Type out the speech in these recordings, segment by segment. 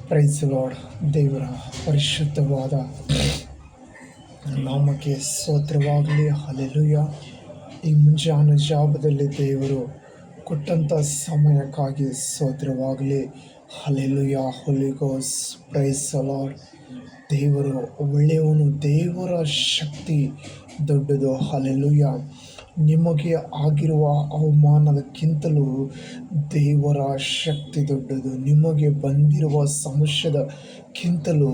Price lord. ದೇವರ ಪರಿಶುದ್ಧವಾದ ನಾಮಕ್ಕೆ ಸ್ತೋತ್ರವಾಗಲಿ. ಹಲ್ಲೆಲೂಯಾ. ಈ ಮುಂಜಾನೆ ಜಾವದಲ್ಲಿ ದೇವರು ಕೊಟ್ಟಂಥ ಸಮಯಕ್ಕಾಗಿ ಸ್ತೋತ್ರವಾಗಲಿ. Hallelujah. Holy ghost. Praise lord. ದೇವರು ಒಳ್ಳೆಯವನು. ದೇವರ ಶಕ್ತಿ ದೊಡ್ಡದು. ಹಲ್ಲೆಲೂಯಾ. ನಿಮಗೆ ಆಗಿರುವ ಅವಮಾನದಕ್ಕಿಂತಲೂ ದೇವರ ಶಕ್ತಿ ದೊಡ್ಡದು. ನಿಮಗೆ ಬಂದಿರುವ ಸಮಸ್ಯೆದಕ್ಕಿಂತಲೂ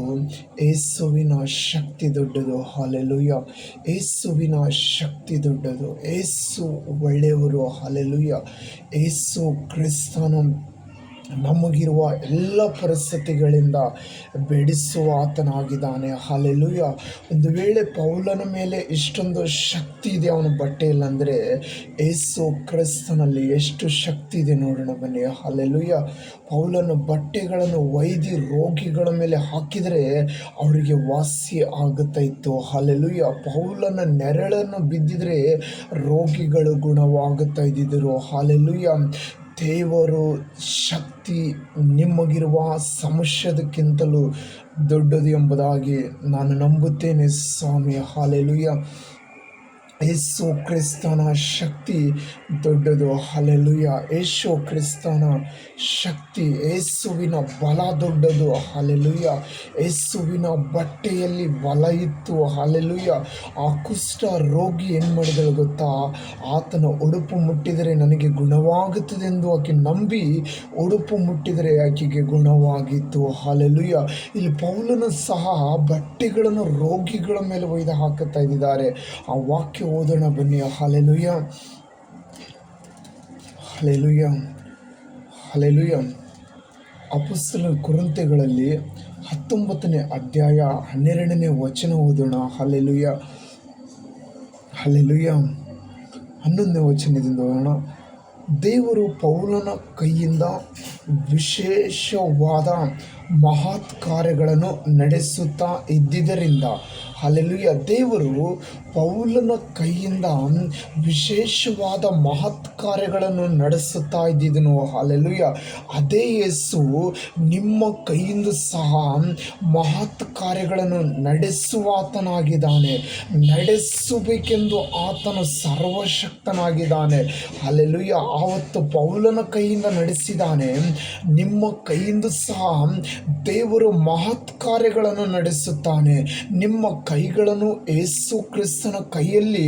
ಯೇಸುವಿನ ಶಕ್ತಿ ದೊಡ್ಡದು. ಹಲ್ಲೆಲೂಯಾ. ಯೇಸುವಿನ ಶಕ್ತಿ ದೊಡ್ಡದು. ಯೇಸು ಒಳ್ಳೆಯವರು. ಹಲ್ಲೆಲೂಯಾ. ಯೇಸು ಕ್ರಿಸ್ತನು ನಮಗಿರುವ ಎಲ್ಲ ಪರಿಸ್ಥಿತಿಗಳಿಂದ ಬಿಡಿಸುವ ಆತನಾಗಿದ್ದಾನೆ. ಹಲ್ಲೆಲೂಯಾ. ಒಂದು ವೇಳೆ ಪೌಲನ ಮೇಲೆ ಇಷ್ಟೊಂದು ಶಕ್ತಿ ಇದೆ ಅವನ ಬಟ್ಟೆಯಲ್ಲಿ ಅಂದರೆ ಯೇಸು ಕ್ರಿಸ್ತನಲ್ಲಿ ಎಷ್ಟು ಶಕ್ತಿ ಇದೆ ನೋಡೋಣ ಬನ್ನಿ. ಹಲ್ಲೆಲೂಯಾ. ಪೌಲನ ಬಟ್ಟೆಗಳನ್ನು ಒಯ್ದು ರೋಗಿಗಳ ಮೇಲೆ ಹಾಕಿದರೆ ಅವರಿಗೆ ವಾಸಿ ಆಗುತ್ತಾ ಇತ್ತು. ಹಲ್ಲೆಲೂಯಾ. ಪೌಲನ ನೆರಳನ್ನು ಬಿದ್ದಿದ್ರೆ ರೋಗಿಗಳು ಗುಣವಾಗುತ್ತಾ ಇದ್ದಿದ್ದರು. ಹಲ್ಲೆಲೂಯಾ. ದೇವರು ಶಕ್ತಿ ನಿಮಗಿರುವ ಸಮಸ್ಯೆದಕ್ಕಿಂತಲೂ ದೊಡ್ಡದು ಎಂಬುದಾಗಿ ನಾನು ನಂಬುತ್ತೇನೆ ಸ್ವಾಮಿ. ಹಲ್ಲೆಲೂಯಾ. ಯೇಸು ಕ್ರಿಸ್ತನ ಶಕ್ತಿ ದೊಡ್ಡದು. ಹಲ್ಲೆಲೂಯಾ. ಯೇಸು ಕ್ರಿಸ್ತನ ಶಕ್ತಿ, ಯೇಸುವಿನ ಬಲ ದೊಡ್ಡದು. ಹಲ್ಲೆಲೂಯಾ. ಯೇಸುವಿನ ಬಟ್ಟೆಯಲ್ಲಿ ಬಲ ಇತ್ತು. ಹಲ್ಲೆಲೂಯಾ. ಆ ಕುಷ್ಠ ರೋಗಿ ಏನು ಮಾಡಿದಳು ಗೊತ್ತಾ? ಆತನ ಉಡುಪು ಮುಟ್ಟಿದರೆ ನನಗೆ ಗುಣವಾಗುತ್ತದೆ ಎಂದು ಆಕೆ ನಂಬಿ ಉಡುಪು ಮುಟ್ಟಿದರೆ ಆಕೆಗೆ ಗುಣವಾಗಿತ್ತು. ಹಲ್ಲೆಲೂಯಾ. ಇಲ್ಲಿ ಪೌಲನು ಸಹ ಬಟ್ಟೆಗಳನ್ನು ರೋಗಿಗಳ ಮೇಲೆ ಒಯ್ದು ಹಾಕುತ್ತಾ ಇದ್ದಾರೆ. ಆ ವಾಕ್ಯ ಓದೋಣ ಬನ್ನಿ. ಹಲ್ಲೆಲೂಯಾ. ಹಲ್ಲೆಲೂಯಾ. ಹಲ್ಲೆಲೂಯಾ. ಅಪೊಸ್ತಲರ ಕೊರಿಂಥಗಳಲ್ಲಿ 19ನೇ ಅಧ್ಯಾಯ 12ನೇ ವಚನ ಓದೋಣ. ಹಲ್ಲೆಲೂಯಾ. ಹಲ್ಲೆಲೂಯಾ. 11ನೇ ವಚನದಿಂದ ಓದೋಣ. ದೇವರು ಪೌಲನ ಕೈಯಿಂದ ವಿಶೇಷವಾದ ಮಹತ್ ಕಾರ್ಯಗಳನ್ನು ನಡೆಸುತ್ತಾ ಇದ್ದಿದ್ದರಿಂದ, ಹಲ್ಲೆಲೂಯಾ, ದೇವರು ಪೌಲನ ಕೈಯಿಂದ ವಿಶೇಷವಾದ ಮಹತ್ ಕಾರ್ಯಗಳನ್ನು ನಡೆಸುತ್ತಾ ಇದ್ದಿದ್ದನು. ಹಲ್ಲೆಲೂಯಾ. ಅದೇ ಯೇಸು ನಿಮ್ಮ ಕೈಯಿಂದ ಸಹ ಮಹತ್ ಕಾರ್ಯಗಳನ್ನು ನಡೆಸುವಾತನಾಗಿದ್ದಾನೆ. ನಡೆಸಬೇಕೆಂದು ಆತನು ಸರ್ವಶಕ್ತನಾಗಿದ್ದಾನೆ. ಹಲ್ಲೆಲೂಯಾ. ಆವತ್ತು ಪೌಲನ ಕೈಯಿಂದ ನಡೆಸಿದ್ದಾನೆ. ನಿಮ್ಮ ಕೈಯಿಂದ ಸಹ ದೇವರು ಮಹತ್ ಕಾರ್ಯಗಳನ್ನು ನಡೆಸುತ್ತಾನೆ. ನಿಮ್ಮ ಕೈಗಳನ್ನು ಯೇಸು ಕ್ರಿಸ್ತನ ಕೈಯಲ್ಲಿ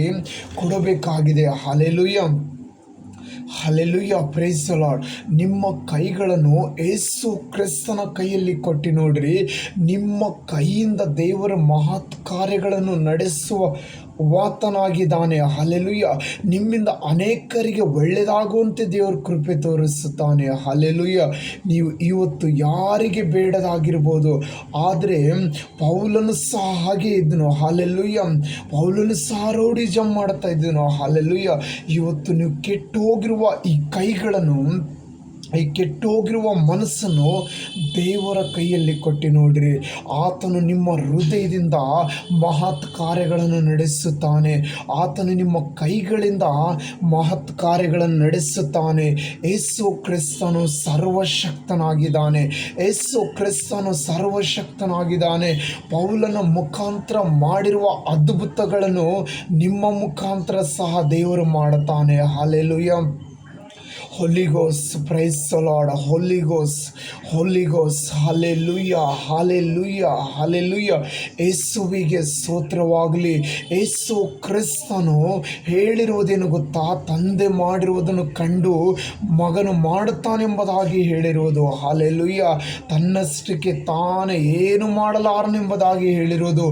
ಕೊಡಬೇಕಾಗಿದೆ. Hallelujah. Hallelujah. Praise the Lord. ನಿಮ್ಮ ಕೈಗಳನ್ನು ಯೇಸು ಕ್ರಿಸ್ತನ ಕೈಯಲ್ಲಿ ಕೊಟ್ಟು ನೋಡ್ರಿ. ನಿಮ್ಮ ಕೈಯಿಂದ ದೇವರ ಮಹತ್ ಕಾರ್ಯಗಳನ್ನು ನಡೆಸುವ ವಾತನಾಗಿದ್ದಾನೆ. ಹಲ್ಲೆಲೂಯಾ. ನಿಮ್ಮಿಂದ ಅನೇಕರಿಗೆ ಒಳ್ಳೆಯದಾಗುವಂತೆ ದೇವರ ಕೃಪೆ ತೋರಿಸುತ್ತಾನೆ. ಹಲ್ಲೆಲೂಯಾ. ನೀವು ಇವತ್ತು ಯಾರಿಗೆ ಬೇಡದಾಗಿರ್ಬೋದು, ಆದರೆ ಪೌಲನು ಸಹ ಹಾಗೆ ಇದ್ದನು. ಹಲ್ಲೆಲೂಯಾ. ಪೌಲನು ಸಹ ರೌಡಿಸಂ ಮಾಡ್ತಾ ಇದ್ದನು. ಹಲ್ಲೆಲೂಯಾ. ಇವತ್ತು ನೀವು ಕೆಟ್ಟು ಹೋಗಿರುವ ಈ ಕೈಗಳನ್ನು, ಈ ಕೆಟ್ಟೋಗಿರುವ ಮನಸ್ಸನ್ನು ದೇವರ ಕೈಯಲ್ಲಿ ಕೊಟ್ಟು ನೋಡ್ರಿ. ಆತನು ನಿಮ್ಮ ಹೃದಯದಿಂದ ಮಹತ್ ಕಾರ್ಯಗಳನ್ನು ನಡೆಸುತ್ತಾನೆ. ಆತನು ನಿಮ್ಮ ಕೈಗಳಿಂದ ಮಹತ್ ಕಾರ್ಯಗಳನ್ನು ನಡೆಸುತ್ತಾನೆ. ಯೇಸು ಕ್ರಿಸ್ತನು ಸರ್ವಶಕ್ತನಾಗಿದ್ದಾನೆ. ಯೇಸು ಕ್ರಿಸ್ತನು ಸರ್ವಶಕ್ತನಾಗಿದ್ದಾನೆ. ಪೌಲನ ಮುಖಾಂತರ ಮಾಡಿರುವ ಅದ್ಭುತಗಳನ್ನು ನಿಮ್ಮ ಮುಖಾಂತರ ಸಹ ದೇವರು ಮಾಡುತ್ತಾನೆ. Hallelujah. Holy ghost. Praise the lord. Holy ghost. Holy ghost. Hallelujah. Hallelujah. Hallelujah. ಯೇಸುವಿಗೆ ಸ್ತೋತ್ರವಾಗಲಿ. ಯೇಸು ಕ್ರಿಸ್ತನು ಹೇಳಿರುವುದೇನು ಗೊತ್ತಾ? ತಂದೆ ಮಾಡಿರುವುದನ್ನು ಕಂಡು ಮಗನು ಮಾಡುತ್ತಾನೆಂಬುದಾಗಿ ಹೇಳಿರುವುದು. ಹಲ್ಲೆಲೂಯಾ. ತನ್ನಷ್ಟಕ್ಕೆ ತಾನೇ ಏನು ಮಾಡಲಾರನೆಂಬುದಾಗಿ ಹೇಳಿರುವುದು.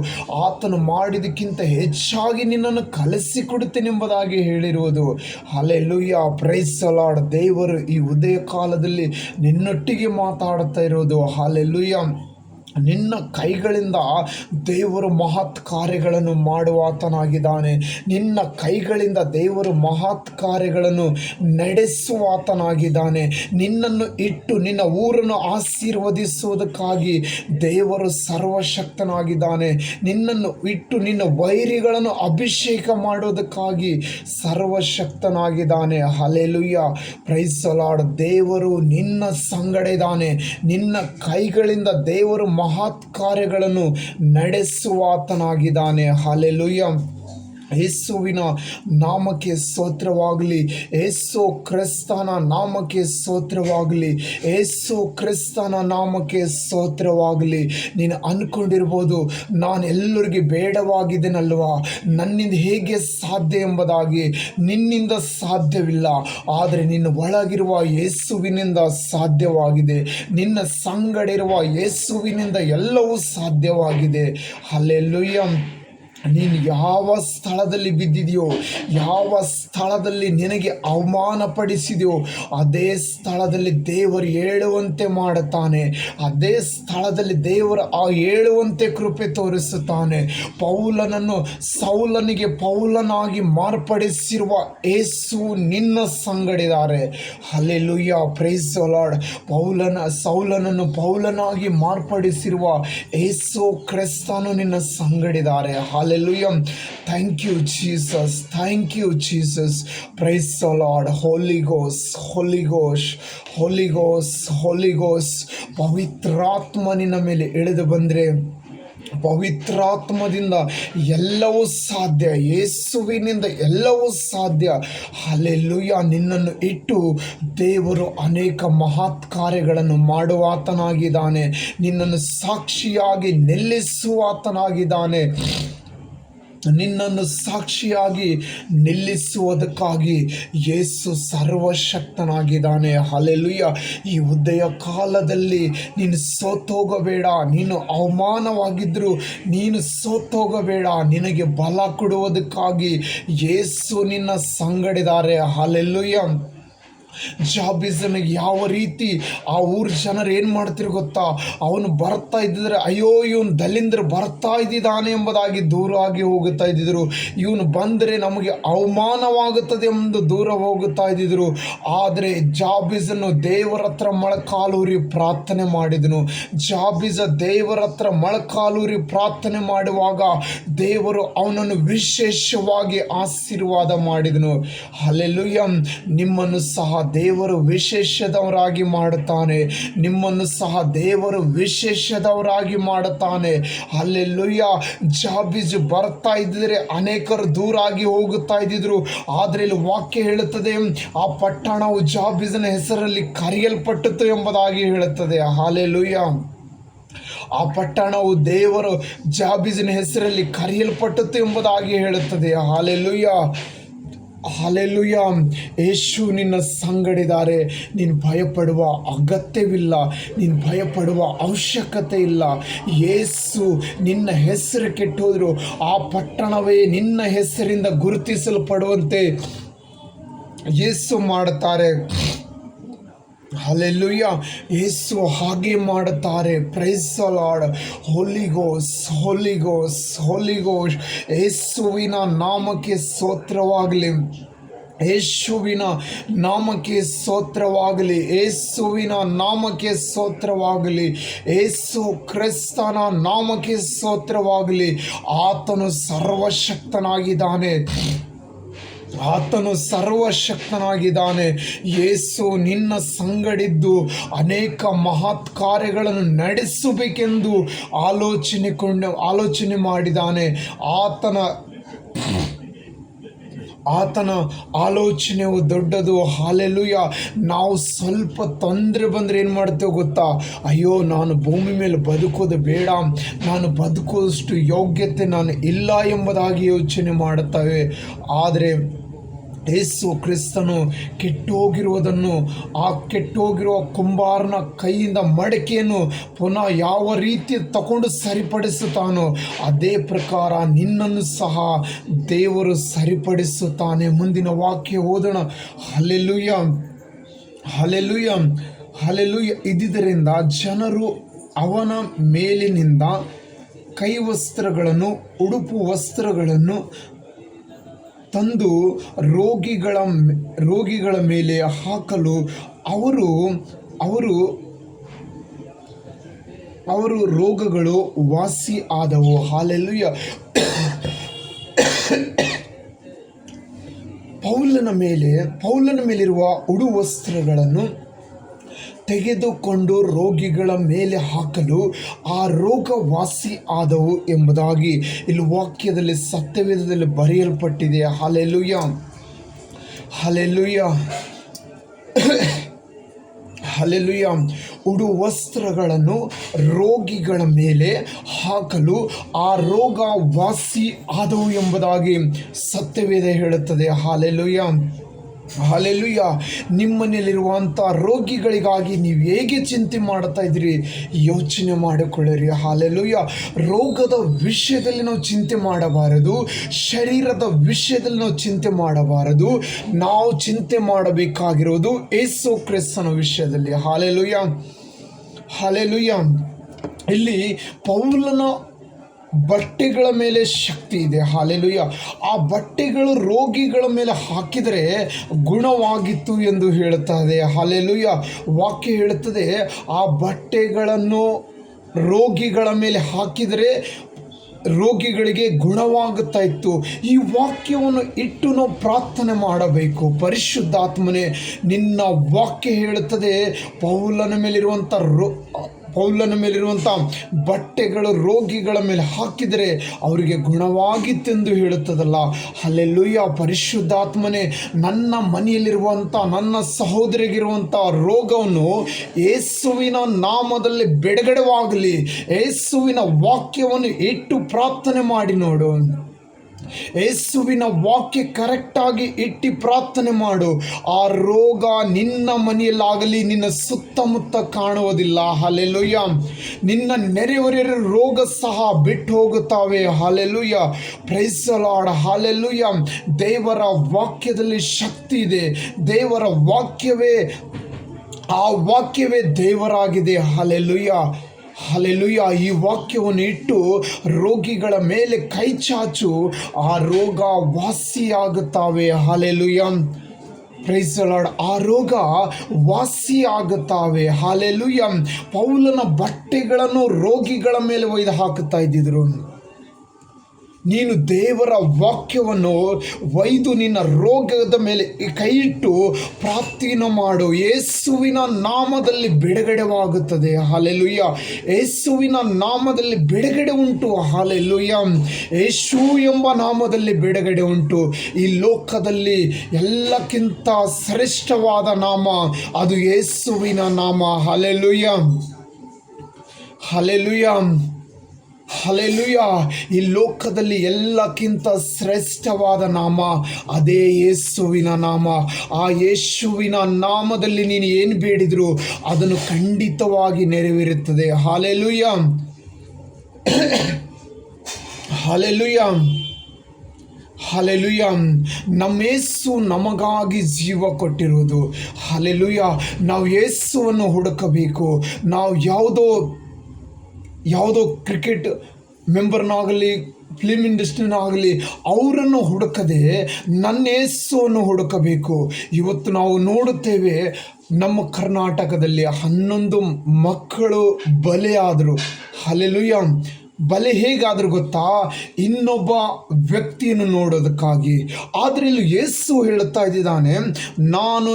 ಆತನು ಮಾಡಿದಕ್ಕಿಂತ ಹೆಚ್ಚಾಗಿ ನಿನ್ನನ್ನು ಕಲಿಸಿಕೊಡುತ್ತೇನೆಂಬುದಾಗಿ ಹೇಳಿರುವುದು. ಹಲ್ಲೆಲೂಯಾ. Praise the lord. ದೇವರು ಈ ಉದಯ ಕಾಲದಲ್ಲಿ ನಿನ್ನೊಟ್ಟಿಗೆ ಮಾತಾಡುತ್ತಾ ಇರೋದು. ಹಲ್ಲೆಲೂಯಾ. ನಿನ್ನ ಕೈಗಳಿಂದ ದೇವರು ಮಹತ್ ಕಾರ್ಯಗಳನ್ನು ಮಾಡುವಾತನಾಗಿದ್ದಾನೆ. ನಿನ್ನ ಕೈಗಳಿಂದ ದೇವರು ಮಹತ್ ಕಾರ್ಯಗಳನ್ನು ನಡೆಸುವಾತನಾಗಿದ್ದಾನೆ. ನಿನ್ನನ್ನು ಇಟ್ಟು ನಿನ್ನ ಊರನ್ನು ಆಶೀರ್ವದಿಸುವುದಕ್ಕಾಗಿ ದೇವರು ಸರ್ವಶಕ್ತನಾಗಿದ್ದಾನೆ. ನಿನ್ನನ್ನು ಇಟ್ಟು ನಿನ್ನ ವೈರಿಗಳನ್ನು ಅಭಿಷೇಕ ಮಾಡೋದಕ್ಕಾಗಿ ಸರ್ವಶಕ್ತನಾಗಿದ್ದಾನೆ. Hallelujah, praise the Lord. ದೇವರು ನಿನ್ನ ಸಂಗಡ ಇದ್ದಾನೆ. ನಿನ್ನ ಕೈಗಳಿಂದ ದೇವರು ಮಹತ್ ಕಾರ್ಯಗಳನ್ನು ನಡೆಸುವಾತನಾಗಿದ್ದಾನೆ. ಹಲ್ಲೆಲೂಯಾ. ಯೇಸುವಿನ ನಾಮಕ್ಕೆ ಸ್ತೋತ್ರವಾಗಲಿ. ಯೇಸು ಕ್ರಿಸ್ತನ ನಾಮಕ್ಕೆ ಸ್ತೋತ್ರವಾಗಲಿ. ಯೇಸು ಕ್ರಿಸ್ತನ ನಾಮಕ್ಕೆ ಸ್ತೋತ್ರವಾಗಲಿ. ನೀನು ಅಂದ್ಕೊಂಡಿರ್ಬೋದು, ನಾನು ಎಲ್ಲರಿಗೆ ಬೇಡವಾಗಿದ್ದೇನಲ್ವಾ, ನನ್ನಿಂದ ಹೇಗೆ ಸಾಧ್ಯ ಎಂಬುದಾಗಿ. ನಿನ್ನಿಂದ ಸಾಧ್ಯವಿಲ್ಲ, ಆದರೆ ನಿನ್ನ ಒಳಗಿರುವ ಯೇಸುವಿನಿಂದ ಸಾಧ್ಯವಾಗಿದೆ. ನಿನ್ನ ಸಂಗಡಿರುವ ಯೇಸುವಿನಿಂದ ಎಲ್ಲವೂ ಸಾಧ್ಯವಾಗಿದೆ. ಹಲ್ಲೆಲೂಯಾ. ನೀನು ಯಾವ ಸ್ಥಳದಲ್ಲಿ ಬಿದ್ದಿದೆಯೋ, ಯಾವ ಸ್ಥಳದಲ್ಲಿ ನಿನಗೆ ಅವಮಾನಪಡಿಸಿದೆಯೋ, ಅದೇ ಸ್ಥಳದಲ್ಲಿ ದೇವರು ಹೇಳುವಂತೆ ಮಾಡುತ್ತಾನೆ. ಅದೇ ಸ್ಥಳದಲ್ಲಿ ದೇವರು ಹೇಳುವಂತೆ ಕೃಪೆ ತೋರಿಸುತ್ತಾನೆ. ಪೌಲನನ್ನು ಸೌಲನಿಗೆ ಪೌಲನಾಗಿ ಮಾರ್ಪಡಿಸಿರುವ ಯೇಸು ನಿನ್ನ ಸಂಗಡಿದ್ದಾರೆ. Hallelujah, praise the Lord. ಸೌಲನನ್ನು ಪೌಲನಾಗಿ ಮಾರ್ಪಡಿಸಿರುವ ಯೇಸು ಕ್ರಿಸ್ತನು ನಿನ್ನ ಸಂಗಡಿದ್ದಾರೆ. Hallelujah. Thank you, Jesus. Thank you, Jesus. Praise the Lord. Holy Ghost, Holy Ghost, Holy Ghost, Holy Ghost. ಪವಿತ್ರಾತ್ಮ ನಿನ್ನ ಮೇಲೆ ಇಳಿದು ಬಂದರೆ, ಪವಿತ್ರಾತ್ಮದಿಂದ ಎಲ್ಲವೂ ಸಾಧ್ಯ. ಯೇಸುವಿನಿಂದ ಎಲ್ಲವೂ ಸಾಧ್ಯ. ಹಲ್ಲೆಲೂಯಾ. ನಿನ್ನನ್ನು ಇಟ್ಟು ದೇವರು ಅನೇಕ ಮಹತ್ ಕಾರ್ಯಗಳನ್ನು ಮಾಡುವಾತನಾಗಿದ್ದಾನೆ. ನಿನ್ನನ್ನು ಸಾಕ್ಷಿಯಾಗಿ ನಿಲ್ಲಿಸುವಾತನಾಗಿದ್ದಾನೆ. ನಿನ್ನನ್ನು ಸಾಕ್ಷಿಯಾಗಿ ನಿಲ್ಲಿಸುವುದಕ್ಕಾಗಿ ಯೇಸು ಸರ್ವಶಕ್ತನಾಗಿದ್ದಾನೆ. ಹಲ್ಲೆಲೂಯಾ. ಈ ಉದಯ ಕಾಲದಲ್ಲಿ ನೀನು ಸೋತೋಗಬೇಡ. ನೀನು ಅವಮಾನವಾಗಿದ್ದರೂ ನೀನು ಸೋತೋಗಬೇಡ. ನಿನಗೆ ಬಲ ಕೊಡುವುದಕ್ಕಾಗಿ ಯೇಸು ನಿನ್ನ ಸಂಗಡಿದ್ದಾರೆ. ಹಲ್ಲೆಲೂಯಾ. ಜಾಬಿಸನಿಗೆ ಯಾವ ರೀತಿ ಆ ಊರ ಜನರು ಏನು ಮಾಡ್ತಿರು ಗೊತ್ತಾ, ಅವನು ಬರ್ತಾ ಇದ್ದಿದ್ರೆ, ಅಯ್ಯೋ ಇವನು ದಲಿಂದ್ರ ಬರ್ತಾ ಇದ್ದಿದ್ದಾನೆ ಎಂಬುದಾಗಿ ದೂರ ಆಗಿ ಹೋಗುತ್ತಾ ಇದ್ದಿದ್ರು. ಇವನು ಬಂದರೆ ನಮಗೆ ಅವಮಾನವಾಗುತ್ತದೆ ಎಂದು ದೂರ ಹೋಗುತ್ತಾ ಇದ್ದಿದ್ರು. ಆದರೆ ಜಾಬಿಸನು ದೇವರ ಹತ್ರ ಮೊಳಕಾಲೂರಿ ಪ್ರಾರ್ಥನೆ ಮಾಡಿದನು. ಜಾಬಿಸ ದೇವರ ಹತ್ರ ಮೊಳಕಾಲೂರಿ ಪ್ರಾರ್ಥನೆ ಮಾಡುವಾಗ ದೇವರು ಅವನನ್ನು ವಿಶೇಷವಾಗಿ ಆಶೀರ್ವಾದ ಮಾಡಿದನು. ಹಲ್ಲೆಲೂಯಾ. ನಿಮ್ಮನ್ನು ಸಹ ದೇವರು ವಿಶೇಷದವರಾಗಿ ಮಾಡುತ್ತಾನೆ. ನಿಮ್ಮನ್ನು ಸಹ ದೇವರು ವಿಶೇಷದವರಾಗಿ ಮಾಡುತ್ತಾನೆ. ಹಲ್ಲೆಲೂಯಾ. ಜಾಬಿಜ್ ಬರ್ತಾ ಇದ್ದರೆ ಅನೇಕರು ದೂರ ಆಗಿ ಹೋಗುತ್ತಾ ಇದ್ದಿದ್ರು. ಆದರೆ ಇಲ್ಲಿ ವಾಕ್ಯ ಹೇಳುತ್ತದೆ, ಆ ಪಟ್ಟಣವು ಜಾಬಿಜನ ಹೆಸರಲ್ಲಿ ಕರೆಯಲ್ಪಟ್ಟಿತು ಎಂಬುದಾಗಿ ಹೇಳುತ್ತದೆ. ಹಲ್ಲೆಲೂಯಾ. ಆ ಪಟ್ಟಣವು ದೇವರು ಜಾಬಿಜನ ಹೆಸರಲ್ಲಿ ಕರೆಯಲ್ಪಟ್ಟಿತು ಎಂಬುದಾಗಿ ಹೇಳುತ್ತದೆ. ಹಲ್ಲೆಲೂಯಾ. ಹಲ್ಲೆಲೂಯಾ. ಯೇಸು ನಿನ್ನ ಸಂಗಡಿದ್ದಾರೆ. ನೀನು ಭಯಪಡುವ ಅಗತ್ಯವಿಲ್ಲ. ನೀನು ಭಯಪಡುವ ಅವಶ್ಯಕತೆ ಇಲ್ಲ. ಯೇಸು ನಿನ್ನ ಹೆಸರು ಕೆಟ್ಟೋದ್ರು ಆ ಪಟ್ಟಣವೇ ನಿನ್ನ ಹೆಸರಿಂದ ಗುರುತಿಸಲ್ಪಡುವಂತೆ ಯೇಸು ಮಾಡುತ್ತಾರೆ. ಹಲ್ಲೆಲೂಯಾ. ಯೇಸು ಹಾಗೆ ಮಾಡುತ್ತಾರೆ. Praise the lord. Holy ghost, holy ghost, holy ghost. ಯೇಸುವಿನ ನಾಮಕ್ಕೆ ಸ್ತೋತ್ರವಾಗಲಿ. ಯೇಸುವಿನ ನಾಮಕ್ಕೆ ಸ್ತೋತ್ರವಾಗಲಿ. ಯೇಸುವಿನ ನಾಮಕ್ಕೆ ಸ್ತೋತ್ರವಾಗಲಿ. ಯೇಸು ಕ್ರಿಸ್ತನ ನಾಮಕ್ಕೆ ಸ್ತೋತ್ರವಾಗಲಿ. ಆತನು ಸರ್ವಶಕ್ತನಾಗಿದ್ದಾನೆ. ಆತನು ಸರ್ವಶಕ್ತನಾಗಿದ್ದಾನೆ. ಯೇಸು ನಿನ್ನ ಸಂಗಡಿದ್ದು ಅನೇಕ ಮಹತ್ ಕಾರ್ಯಗಳನ್ನು ನಡೆಸಬೇಕೆಂದು ಆಲೋಚನೆ ಮಾಡಿದ್ದಾನೆ. ಆತನ ಆಲೋಚನೆಯು ದೊಡ್ಡದು. ಹಲ್ಲೆಲೂಯಾ. ನಾವು ಸ್ವಲ್ಪ ತೊಂದರೆ ಬಂದರೆ ಏನು ಮಾಡ್ತೇವೆ ಗೊತ್ತಾ, ಅಯ್ಯೋ ನಾನು ಭೂಮಿ ಮೇಲೆ ಬದುಕೋದು ಬೇಡ, ನಾನು ಬದುಕೋದಷ್ಟು ಯೋಗ್ಯತೆ ನಾನು ಇಲ್ಲ ಎಂಬುದಾಗಿ ಯೋಚನೆ ಮಾಡುತ್ತೇವೆ. ಆದರೆ ಯೇಸು ಕ್ರಿಸ್ತನು ಕೆಟ್ಟೋಗಿರುವುದನ್ನು, ಆ ಕೆಟ್ಟೋಗಿರುವ ಕುಂಬಾರನ ಕೈಯಿಂದ ಮಡಕೆಯನ್ನು ಪುನಃ ಯಾವ ರೀತಿ ತಗೊಂಡು ಸರಿಪಡಿಸುತ್ತಾನೋ ಅದೇ ಪ್ರಕಾರ ನಿನ್ನನ್ನು ಸಹ ದೇವರು ಸರಿಪಡಿಸುತ್ತಾನೆ. ಮುಂದಿನ ವಾಕ್ಯ ಓದೋಣ. Hallelujah, hallelujah, hallelujah. ಇದ್ದುದರಿಂದ ಜನರು ಅವನ ಮೇಲಿನಿಂದ ಕೈವಸ್ತ್ರಗಳನ್ನು ಉಡುಪು ವಸ್ತ್ರಗಳನ್ನು ತಂದು ರೋಗಿಗಳ ಮೇಲೆ ಹಾಕಲು ಅವರು ರೋಗಗಳು ವಾಸಿ ಆದವು. ಹಲ್ಲೆಲೂಯಾ. ಪೌಲನ ಮೇಲಿರುವ ಉಡುವಸ್ತ್ರಗಳನ್ನು ತೆಗೆದುಕೊಂಡು ರೋಗಿಗಳ ಮೇಲೆ ಹಾಕಲು ಆ ರೋಗ ವಾಸಿ ಆದವು ಎಂಬುದಾಗಿ ಇಲ್ಲಿ ವಾಕ್ಯದಲ್ಲಿ ಸತ್ಯವೇದದಲ್ಲಿ ಬರೆಯಲ್ಪಟ್ಟಿದೆ. Hallelujah, hallelujah, hallelujah. ಉಡುವಸ್ತ್ರಗಳನ್ನು ರೋಗಿಗಳ ಮೇಲೆ ಹಾಕಲು ಆ ರೋಗ ವಾಸಿ ಆದವು ಎಂಬುದಾಗಿ ಸತ್ಯವೇದ ಹೇಳುತ್ತದೆ. Hallelujah, hallelujah. ನಿಮ್ಮನೇಲಿರುವಂಥ ರೋಗಿಗಳಿಗಾಗಿ ನೀವು ಹೇಗೆ ಚಿಂತೆ ಮಾಡ್ತಾ ಇದ್ದೀರಿ ಯೋಚನೆ ಮಾಡಿಕೊಳ್ಳಿರಿ. ಹಲ್ಲೆಲೂಯಾ. ರೋಗದ ವಿಷಯದಲ್ಲಿ ನಾವು ಚಿಂತೆ ಮಾಡಬಾರದು, ಶರೀರದ ವಿಷಯದಲ್ಲಿ ನಾವು ಚಿಂತೆ ಮಾಡಬಾರದು. ನಾವು ಚಿಂತೆ ಮಾಡಬೇಕಾಗಿರೋದು ಯೇಸು ಕ್ರಿಸ್ತನ ವಿಷಯದಲ್ಲಿ. Hallelujah, hallelujah. ಇಲ್ಲಿ ಪೌಲನ ಬಟ್ಟೆಗಳ ಮೇಲೆ ಶಕ್ತಿ ಇದೆ. ಹಲ್ಲೆಲೂಯಾ. ಆ ಬಟ್ಟೆಗಳು ರೋಗಿಗಳ ಮೇಲೆ ಹಾಕಿದರೆ ಗುಣವಾಗಿತ್ತು ಎಂದು ಹೇಳುತ್ತದೆ. ಹಲ್ಲೆಲೂಯಾ. ವಾಕ್ಯ ಹೇಳುತ್ತದೆ, ಆ ಬಟ್ಟೆಗಳನ್ನು ರೋಗಿಗಳ ಮೇಲೆ ಹಾಕಿದರೆ ರೋಗಿಗಳಿಗೆ ಗುಣವಾಗುತ್ತಾ ಇತ್ತು. ಈ ವಾಕ್ಯವನ್ನು ಇಟ್ಟು ನಾವು ಪ್ರಾರ್ಥನೆ ಮಾಡಬೇಕು. ಪರಿಶುದ್ಧಾತ್ಮನೇ, ನಿನ್ನ ವಾಕ್ಯ ಹೇಳುತ್ತದೆ, ಪೌಲನ ಮೇಲಿರುವಂಥ ಬಟ್ಟೆಗಳು ರೋಗಿಗಳ ಮೇಲೆ ಹಾಕಿದರೆ ಅವರಿಗೆ ಗುಣವಾಗಿತ್ತೆಂದು ಹೇಳುತ್ತದಲ್ಲ. ಹಲ್ಲೆಲೂಯಾ. ಪರಿಶುದ್ಧಾತ್ಮನೇ, ನನ್ನ ಮನೆಯಲ್ಲಿರುವಂಥ ನನ್ನ ಸಹೋದರಿಗಿರುವಂಥ ರೋಗವನ್ನು ಯೇಸುವಿನ ನಾಮದಲ್ಲಿ ಬಿಡುಗಡೆವಾಗಲಿ. ಯೇಸುವಿನ ವಾಕ್ಯವನ್ನು ಇಟ್ಟು ಪ್ರಾರ್ಥನೆ ಮಾಡಿ ನೋಡು. ಯೇಸುವಿನ ವಾಕ್ಯ ಕರೆಕ್ಟಾಗಿ ಇಟ್ಟು ಪ್ರಾರ್ಥನೆ ಮಾಡು. ಆ ರೋಗ ನಿನ್ನ ಮನೆಯಲ್ಲಾಗಲಿ ನಿನ್ನ ಸುತ್ತಮುತ್ತ ಕಾಣುವುದಿಲ್ಲ. ಹಲ್ಲೆಲೂಯಾ. ನಿನ್ನ ನೆರೆಹೊರೆಯ ರೋಗ ಸಹ ಬಿಟ್ಟು ಹೋಗುತ್ತವೆ. Hallelujah. Praise the lord. Hallelujah. ದೇವರ ವಾಕ್ಯದಲ್ಲಿ ಶಕ್ತಿ ಇದೆ. ದೇವರ ವಾಕ್ಯವೇ ದೇವರಾಗಿದೆ. Hallelujah, hallelujah. ಈ ವಾಕ್ಯವನ್ನು ಇಟ್ಟು ರೋಗಿಗಳ ಮೇಲೆ ಕೈ ಚಾಚು, ಆ ರೋಗ ವಾಸಿಯಾಗುತ್ತವೆ. ಹಲ್ಲೆಲೂಯಾ. Praise the lord. ಆ ರೋಗ ವಾಸಿ ಆಗುತ್ತವೆ. ಹಲ್ಲೆಲೂಯಾ. ಪೌಲನ ಬಟ್ಟೆಗಳನ್ನು ರೋಗಿಗಳ ಮೇಲೆ ಒಯ್ದು ಹಾಕುತ್ತಾ ಇದ್ದಿದ್ರು. ನೀನು ದೇವರ ವಾಕ್ಯವನ್ನು ಒಯ್ದು ನಿನ್ನ ರೋಗದ ಮೇಲೆ ಕೈ ಇಟ್ಟು ಪ್ರಾರ್ಥನೆ ಮಾಡು. ಯೇಸುವಿನ ನಾಮದಲ್ಲಿ ಬಿಡುಗಡೆವಾಗುತ್ತದೆ. ಹಲ್ಲೆಲೂಯಾ. ಯೇಸುವಿನ ನಾಮದಲ್ಲಿ ಬಿಡುಗಡೆ ಉಂಟು. ಹಲ್ಲೆಲೂಯಾ. ಯೇಸು ಎಂಬ ನಾಮದಲ್ಲಿ ಬಿಡುಗಡೆ ಉಂಟು. ಈ ಲೋಕದಲ್ಲಿ ಎಲ್ಲಕ್ಕಿಂತ ಶ್ರೇಷ್ಠವಾದ ನಾಮ ಅದು ಯೇಸುವಿನ ನಾಮ. Hallelujah, hallelujah, hallelujah. ಈ ಲೋಕದಲ್ಲಿ ಎಲ್ಲಕ್ಕಿಂತ ಶ್ರೇಷ್ಠವಾದ ನಾಮ ಅದೇ ಯೇಸುವಿನ ನಾಮ. ಆ ಯೇಸುವಿನ ನಾಮದಲ್ಲಿ ನೀನು ಏನು ಬೇಡಿದ್ರು ಅದನ್ನು ಖಂಡಿತವಾಗಿ ನೆರವೇರುತ್ತದೆ. Hallelujah, hallelujah, hallelujah. ನಮ್ಮ ಯೇಸು ನಮಗಾಗಿ ಜೀವ ಕೊಟ್ಟಿರುವುದು. ಹಲ್ಲೆಲೂಯಾ. ನಾವು ಯೇಸುವನ್ನು ಹುಡುಕಬೇಕು. ನಾವು ಯಾವುದೋ ಕ್ರಿಕೆಟ್ ಮೆಂಬರ್ನಾಗಲಿ ಫಿಲ್ಮ್ ಇಂಡಸ್ಟ್ರಿನಾಗಲಿ ಅವರನ್ನು ಹುಡುಕದೆ ನನ್ನ ಯೇಸುವನ್ನು ಹುಡುಕಬೇಕು. ಇವತ್ತು ನಾವು ನೋಡುತ್ತೇವೆ, ನಮ್ಮ ಕರ್ನಾಟಕದಲ್ಲಿ 11 ಮಕ್ಕಳು ಬಲಿಯಾದರು. ಹಲ್ಲೆಲೂಯಾ. ಬಲೆ ಹೇಗಾದರೂ ಗೊತ್ತಾ? ಇನ್ನೊಬ್ಬ ವ್ಯಕ್ತಿಯನ್ನು ನೋಡೋದಕ್ಕಾಗಿ. ಆದರೆ ಇಲ್ಲಿ ಯೇಸು ಹೇಳುತ್ತಾ ಇದ್ದಾನೆ, ನಾನು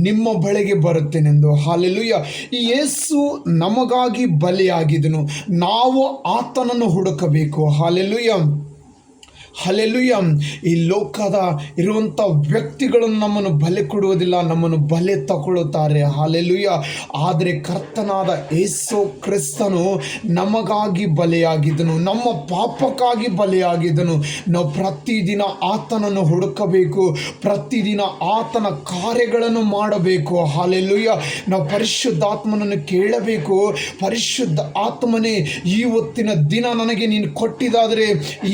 ನಿಮ್ಮ ಬಳಿಗೆ ಬರುತ್ತೇನೆಂದು. ಹಲ್ಲೆಲೂಯಾ. ಈ ಯೇಸು ನಮಗಾಗಿ ಬಲಿಯಾಗಿದ್ದನು. ನಾವು ಆತನನ್ನು ಹುಡುಕಬೇಕು. Hallelujah, hallelujah. ಈ ಲೋಕದ ಇರುವಂಥ ವ್ಯಕ್ತಿಗಳನ್ನು ನಮ್ಮನ್ನು ಬಲೆ ಕೊಡುವುದಿಲ್ಲ, ನಮ್ಮನ್ನು ಬಲೆ ತಗೊಳ್ಳುತ್ತಾರೆ. ಹಲ್ಲೆಲೂಯಾ. ಆದರೆ ಕರ್ತನಾದ ಯೇಸು ಕ್ರಿಸ್ತನು ನಮಗಾಗಿ ಬಲಿಯಾಗಿದ್ದನು, ನಮ್ಮ ಪಾಪಕ್ಕಾಗಿ ಬಲಿಯಾಗಿದ್ದನು. ನಾವು ಪ್ರತಿದಿನ ಆತನನ್ನು ಹುಡುಕಬೇಕು, ಪ್ರತಿದಿನ ಆತನ ಕಾರ್ಯಗಳನ್ನು ಮಾಡಬೇಕು. ಹಲ್ಲೆಲೂಯಾ. ನಾವು ಪರಿಶುದ್ಧಾತ್ಮನನ್ನು ಕೇಳಬೇಕು. ಪರಿಶುದ್ಧ ಆತ್ಮನೇ, ಇವತ್ತಿನ ದಿನ ನನಗೆ ನೀನು ಕೊಟ್ಟಿದ್ದಾದರೆ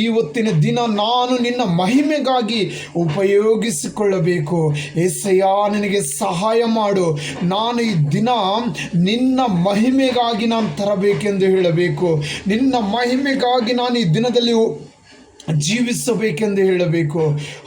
ಇವತ್ತಿನ ದಿನ ನಾನು ನಿನ್ನ ಮಹಿಮೆಗಾಗಿ ಉಪಯೋಗಿಸಿಕೊಳ್ಳಬೇಕು. ಏಸಯ್ಯ, ನನಗೆ ಸಹಾಯ ಮಾಡು. ನಾನು ಈ ದಿನ ನಿನ್ನ ಮಹಿಮೆಗಾಗಿ ನಾನು ತರಬೇಕೆಂದು ಹೇಳಬೇಕು. ನಿನ್ನ ಮಹಿಮೆಗಾಗಿ ನಾನು ಈ ದಿನದಲ್ಲಿ ಜೀವಿಸಬೇಕೆಂದು ಹೇಳಬೇಕು.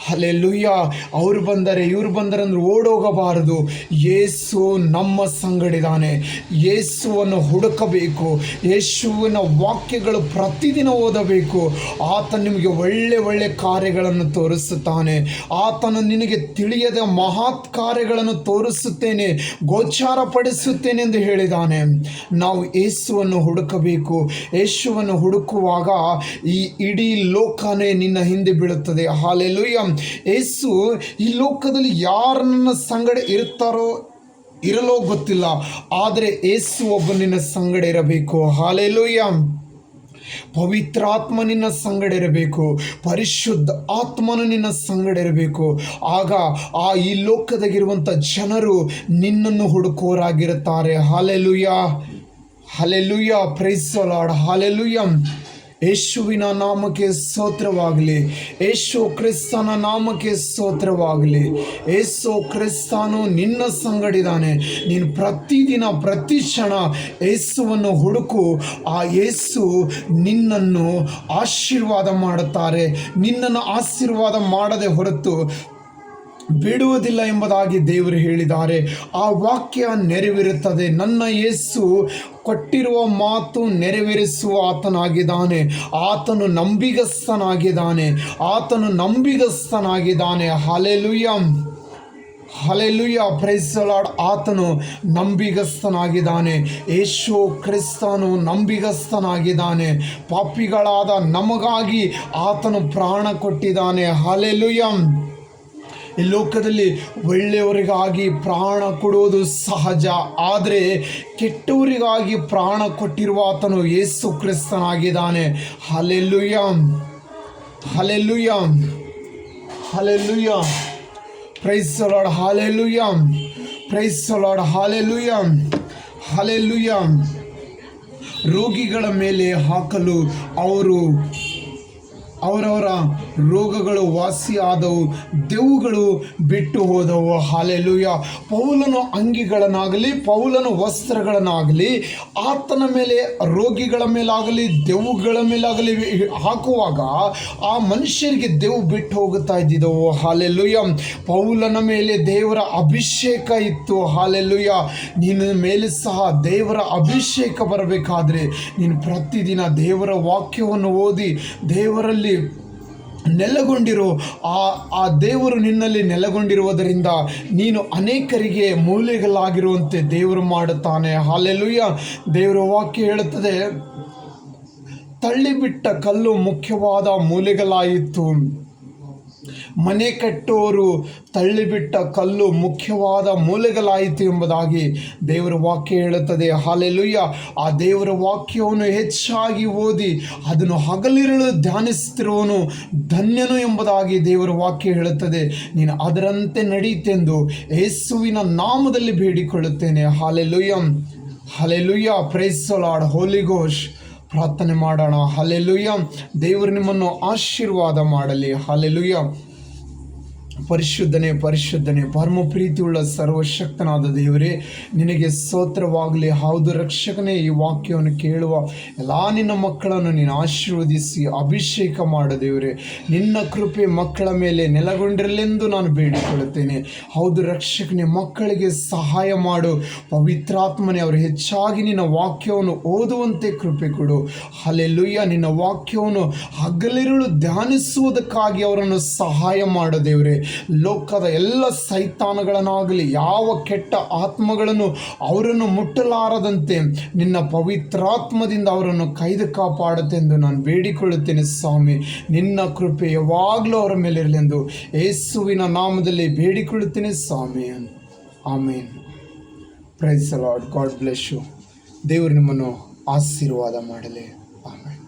ಹಲ್ಲೆಲೂಯ. ಅವರು ಬಂದರೆ ಇವರು ಬಂದರೆ ಅಂದ್ರೆ ಓಡೋಗಬಾರದು. ಯೇಸು ನಮ್ಮ ಸಂಗಡಿದಾನೆ. ಯೇಸುವನ್ನು ಹುಡುಕಬೇಕು. ಯೇಸುವಿನ ವಾಕ್ಯಗಳು ಪ್ರತಿದಿನ ಓದಬೇಕು. ಆತ ನಿಮಗೆ ಒಳ್ಳೆ ಕಾರ್ಯಗಳನ್ನು ತೋರಿಸುತ್ತಾನೆ. ಆತನು ನಿನಗೆ ತಿಳಿಯದ ಮಹತ್ ಕಾರ್ಯಗಳನ್ನು ತೋರಿಸುತ್ತೇನೆ, ಗೋಚಾರಪಡಿಸುತ್ತೇನೆ ಎಂದು ಹೇಳಿದ್ದಾನೆ. ನಾವು ಯೇಸುವನ್ನು ಹುಡುಕಬೇಕು. ಯೇಸುವನ್ನು ಹುಡುಕುವಾಗ ಈ ಇಡೀ ಲೋಕ ನಿನ್ನ ಹಿಂದೆ ಬೀಳುತ್ತದೆ. ಹಲ್ಲೆಲೂಯಾ. ಯೇಸು ಈ ಲೋಕದಲ್ಲಿ ಯಾರು ನನ್ನ ಸಂಗಡ ಇರಲೋ ಗೊತ್ತಿಲ್ಲ, ಆದರೆ ಯೇಸು ಒಬ್ಬ ನಿನ್ನ ಸಂಗಡ ಇರಬೇಕು. ಹಲ್ಲೆಲೂಯಾ. ಪವಿತ್ರಾತ್ಮ ನಿನ್ನ ಸಂಗಡ ಇರಬೇಕು. ಪರಿಶುದ್ಧ ಆತ್ಮನು ನಿನ್ನ ಸಂಗಡ ಇರಬೇಕು. ಆಗ ಈ ಲೋಕದಾಗಿರುವಂಥ ಜನರು ನಿನ್ನನ್ನು ಹುಡುಕೋರಾಗಿರುತ್ತಾರೆ. Hallelujah, hallelujah. Praise the lord. Hallelujah. ಯೇಸುವಿನ ನಾಮಕ್ಕೆ ಸ್ತೋತ್ರವಾಗಲಿ. ಯೇಸು ಕ್ರಿಸ್ತನ ನಾಮಕ್ಕೆ ಸ್ತೋತ್ರವಾಗಲಿ. ಯೇಸು ಕ್ರಿಸ್ತನು ನಿನ್ನ ಸಂಗಡಿದಾನೆ. ನೀನು ಪ್ರತಿದಿನ ಪ್ರತಿ ಕ್ಷಣ ಯೇಸುವನ್ನು ಹುಡುಕು. ಆ ಯೇಸು ನಿನ್ನನ್ನು ಆಶೀರ್ವಾದ ಮಾಡುತ್ತಾರೆ. ನಿನ್ನನ್ನು ಆಶೀರ್ವಾದ ಮಾಡದೆ ಹೊರತು ಬಿಡುವುದಿಲ್ಲ ಎಂಬುದಾಗಿ ದೇವರು ಹೇಳಿದ್ದಾರೆ. ಆ ವಾಕ್ಯ ನೆರವೇರುತ್ತದೆ. ನನ್ನ ಯೇಸು ಕೊಟ್ಟಿರುವ ಮಾತು ನೆರವೇರಿಸುವ ಆತನಾಗಿದ್ದಾನೆ. ಆತನು ನಂಬಿಗಸ್ತನಾಗಿದ್ದಾನೆ. ಆತನು ನಂಬಿಗಸ್ತನಾಗಿದ್ದಾನೆ. Hallelujah, hallelujah. Praise the Lord. ಆತನು ನಂಬಿಗಸ್ತನಾಗಿದ್ದಾನೆ. ಯೇಸು ಕ್ರಿಸ್ತನು ನಂಬಿಗಸ್ತನಾಗಿದ್ದಾನೆ. ಪಾಪಿಗಳಾದ ನಮಗಾಗಿ ಆತನು ಪ್ರಾಣ ಕೊಟ್ಟಿದ್ದಾನೆ. ಹಲ್ಲೆಲೂಯಾ. ಈ ಲೋಕದಲ್ಲಿ ಒಳ್ಳೆಯವರಿಗಾಗಿ ಪ್ರಾಣ ಕೊಡುವುದು ಸಹಜ, ಆದರೆ ಕೆಟ್ಟವರಿಗಾಗಿ ಪ್ರಾಣ ಕೊಟ್ಟಿರುವ ಆತನು ಯೇಸು ಕ್ರಿಸ್ತನಾಗಿದ್ದಾನೆ. Hallelujah, hallelujah, hallelujah. Praise the lord. Hallelujah, praise the lord. Hallelujah, hallelujah. ರೋಗಿಗಳ ಮೇಲೆ ಹಾಕಲು ಅವರವರ ರೋಗಗಳು ವಾಸಿಯಾದವು, ದೆವ್ವಗಳು ಬಿಟ್ಟು ಹೋದವು. ಹಲ್ಲೆಲೂಯಾ. ಪೌಲನು ಅಂಗಿಗಳನ್ನಾಗಲಿ ಪೌಲನ ವಸ್ತ್ರಗಳನ್ನಾಗಲಿ ಆತನ ಮೇಲೆ, ರೋಗಿಗಳ ಮೇಲಾಗಲಿ ದೆವ್ವಗಳ ಮೇಲಾಗಲಿ ಹಾಕುವಾಗ ಆ ಮನುಷ್ಯರಿಗೆ ದೆವ್ವು ಬಿಟ್ಟು ಹೋಗುತ್ತಾ ಇದ್ದಿದ್ದವು. ಹಲ್ಲೆಲೂಯಾ. ಪೌಲನ ಮೇಲೆ ದೇವರ ಅಭಿಷೇಕ ಇತ್ತು. ಹಲ್ಲೆಲೂಯಾ. ನಿನ್ನ ಮೇಲೆ ಸಹ ದೇವರ ಅಭಿಷೇಕ ಬರಬೇಕಾದ್ರೆ ನೀನು ಪ್ರತಿದಿನ ದೇವರ ವಾಕ್ಯವನ್ನು ಓದಿ ದೇವರಲ್ಲಿ ನೆಲೆಗೊಂಡಿರು. ಆ ದೇವರು ನಿನ್ನಲ್ಲಿ ನೆಲೆಗೊಂಡಿರುವುದರಿಂದ ನೀನು ಅನೇಕರಿಗೆ ಮೂಲೆಗಳಾಗಿರುವಂತೆ ದೇವರು ಮಾಡುತ್ತಾನೆ. ಹಲ್ಲೆಲೂಯಾ. ದೇವರ ವಾಕ್ಯ ಹೇಳುತ್ತದೆ, ತಳ್ಳಿಬಿಟ್ಟ ಕಲ್ಲು ಮುಖ್ಯವಾದ ಮೂಲೆಗಳಾಯಿತು. ಮನೆ ಕಟ್ಟೋರು ತಳ್ಳಿಬಿಟ್ಟ ಕಲ್ಲು ಮುಖ್ಯವಾದ ಮೂಲೆಗಳಾಯಿತು ಎಂಬುದಾಗಿ ದೇವರ ವಾಕ್ಯ ಹೇಳುತ್ತದೆ. ಹಲ್ಲೆಲೂಯಾ. ಆ ದೇವರ ವಾಕ್ಯವನ್ನು ಹೆಚ್ಚಾಗಿ ಓದಿ ಅದನ್ನು ಹಗಲಿರುಳು ಧ್ಯಾನಿಸುತ್ತಿರುವವನು ಧನ್ಯನು ಎಂಬುದಾಗಿ ದೇವರ ವಾಕ್ಯ ಹೇಳುತ್ತದೆ. ನೀನು ಅದರಂತೆ ನಡೀತೆಂದು ಯೇಸುವಿನ ನಾಮದಲ್ಲಿ ಬೇಡಿಕೊಳ್ಳುತ್ತೇನೆ. Hallelujah, hallelujah. Praise the lord. Holy ghost. ಪ್ರಾರ್ಥನೆ ಮಾಡೋಣ. ಹಲ್ಲೆಲೂಯಾ. ದೇವರು ನಿಮ್ಮನ್ನು ಆಶೀರ್ವಾದ ಮಾಡಲಿ. ಹಲ್ಲೆಲೂಯಾ. ಪರಿಶುದ್ಧನೇ, ಪರಿಶುದ್ಧನೇ, ಪರಮ ಪ್ರೀತಿಯುಳ್ಳ ಸರ್ವಶಕ್ತನಾದ ದೇವರೇ, ನಿನಗೆ ಸ್ತೋತ್ರವಾಗಲಿ. ಹೌದು ರಕ್ಷಕನೇ, ಈ ವಾಕ್ಯವನ್ನು ಕೇಳುವ ಎಲ್ಲ ನಿನ್ನ ಮಕ್ಕಳನ್ನು ನೀನು ಆಶೀರ್ವದಿಸಿ ಅಭಿಷೇಕ ಮಾಡು ದೇವರೇ. ನಿನ್ನ ಕೃಪೆ ಮಕ್ಕಳ ಮೇಲೆ ನೆಲೆಗೊಂಡಿರಲೆಂದು ನಾನು ಬೇಡಿಕೊಳ್ಳುತ್ತೇನೆ. ಹೌದು ರಕ್ಷಕನೇ, ಮಕ್ಕಳಿಗೆ ಸಹಾಯ ಮಾಡು. ಪವಿತ್ರಾತ್ಮನೇ, ಅವರು ಹೆಚ್ಚಾಗಿ ನಿನ್ನ ವಾಕ್ಯವನ್ನು ಓದುವಂತೆ ಕೃಪೆ ಕೊಡು. ಹಲ್ಲೆಲೂಯಾ. ನಿನ್ನ ವಾಕ್ಯವನ್ನು ಹಗಲಿರುಳು ಧ್ಯಾನಿಸುವುದಕ್ಕಾಗಿ ಅವರನ್ನು ಸಹಾಯ ಮಾಡು ದೇವರೇ. ಲೋಕದ ಎಲ್ಲ ಸೈತಾನಗಳನ್ನಾಗಲಿ ಯಾವ ಕೆಟ್ಟ ಆತ್ಮಗಳನ್ನು ಅವರನ್ನು ಮುಟ್ಟಲಾರದಂತೆ ನಿನ್ನ ಪವಿತ್ರಾತ್ಮದಿಂದ ಅವರನ್ನು ಕೈದು ಕಾಪಾಡುತ್ತೆಂದು ನಾನು ಬೇಡಿಕೊಳ್ಳುತ್ತೇನೆ ಸ್ವಾಮಿ. ನಿನ್ನ ಕೃಪೆ ಯಾವಾಗಲೂ ಅವರ ಮೇಲೆ ಇರಲೆಂದು ಯೇಸುವಿನ ನಾಮದಲ್ಲಿ ಬೇಡಿಕೊಳ್ಳುತ್ತೇನೆ ಸ್ವಾಮಿ. Amen. Praise the Lord. God bless you. ದೇವರು ನಿಮ್ಮನ್ನು ಆಶೀರ್ವಾದ ಮಾಡಲಿ. ಆಮೇನ್.